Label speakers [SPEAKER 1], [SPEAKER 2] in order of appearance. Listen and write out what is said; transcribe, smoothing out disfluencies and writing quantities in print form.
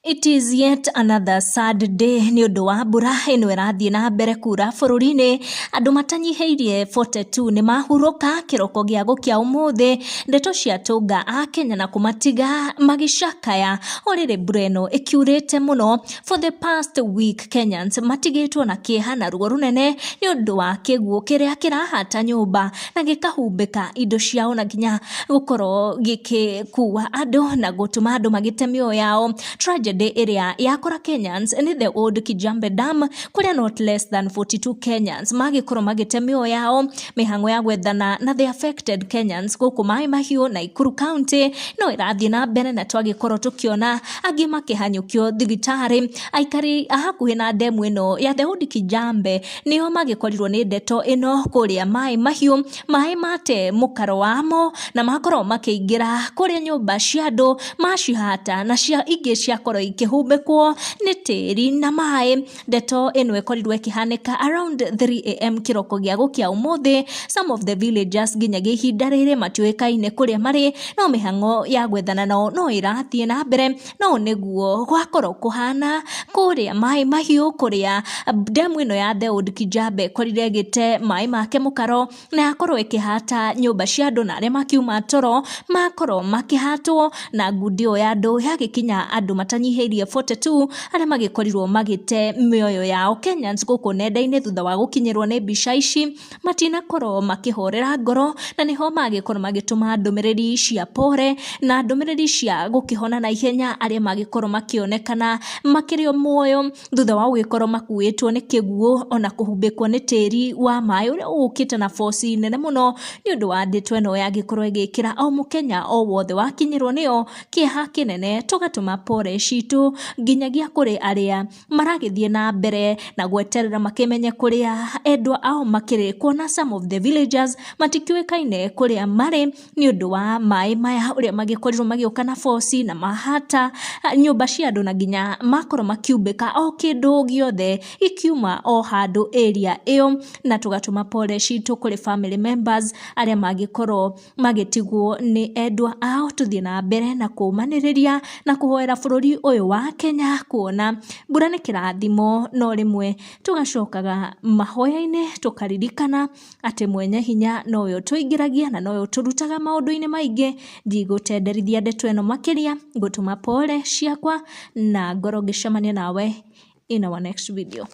[SPEAKER 1] It is yet another sad day ni undu wa mbura ino irathie na mbere kura bururi-ini. Andu matanyihĩirie 42 ni mahuruka kiroko gia gukia umuthi. Ndeto cia tunga a Kenya na kumatiga magicakaya orire mbura ino ikiurite muno. For the past week, Kenyans matigitwo na kieha na ruo runene ni undu wa kiguo kiria kirahata nyumba na gikahumbika indo ciao na nginya gukorwo gikikuwa andu na gutuma andu magite mioyo yao. Tragedy area yakora Kenyans ni the old Kijambe Dam kuria not less than 42 Kenyans magikorwo magite mioyo yao. Mihango ya gwethana na the affected Kenyans guku Mai Mahiu na Ikuru County no irathie na mbere na twagikorwo tukiona angi makihanyukio thibitari. Aikari hakuhi na demu ino ya the old Kijambe nio magikorirwo ni ndeto ino kuria Mai Mahiu. Mai mate mukaro wamo na makorwo makiingira kuria nyumba cia andu macihata na cia ingi ciakorwo ikihumbikwo ni tiri na mai. Ndeto ino ikorirwo ikihanika around 3 am kiroko gia gukia umuthi. Some of the villagers ginyagia ihinda riri matiuikaine kuria mari no mihango ya gwethana nao no irathie na mbere. No niguo gwakorwo kuhana kuria Mai Mahiu kuria demu ino ya the old Kijambe korire gite mai make mukaro na yakorwo ikihata nyumba cia andu na aria makiuma toro makorwo makihatwo na ngundi ya andu yagikinya andu matanyihĩirie 42 aria magikorirwo magite mioyo yao. Kenyans guku nenda-ini thutha wa gukinyirwo ni mbica ici matinakorwo makihorera ngoro na niho magikorwo magituma ndumiriri cia pore na ndumiriri cia gukihona na ihenya aria magikorwo makionekana makirio muoyo thutha wa gugikorwo makuitwo ni kiguo ona kuhumbikwo ni tiri wa mai uria ukite na force nene muno ni undu wa ndeto ino yagikorwo igikira o mukenya o wothe wakinyirwo nio kieha kinene. Tugatuma pore citu nginyagia kuri aria maragithie na mbere na gweterera makimenye kuria endwa ao makiri kuona some of the villagers matikiuikaine kuria mari ni undu wa mai maya uria magikorirwo magioka na force na mahata nyumba cia andu na nginya makorwo makiumbika o kindu giothe ikiuma o handu area iyo. Na tugatuma pore citu kuri family members aria magikorwo magitigwo ni endwa ao. Tuthie na mbere na kumaniriria na kuhoera bururi uyu wa Kenya kuona mbura ni kirathimo no rimwe tugacokaga mahoya-ini tukaririkana ati mwenye hinya no uyu tuingiragia na no uyu turutaga maundu-ini maingi. Ndigutenderithia ndeto ino makiria ngutuma pore ciakwa na ngoro ngicemania nawe in our next video.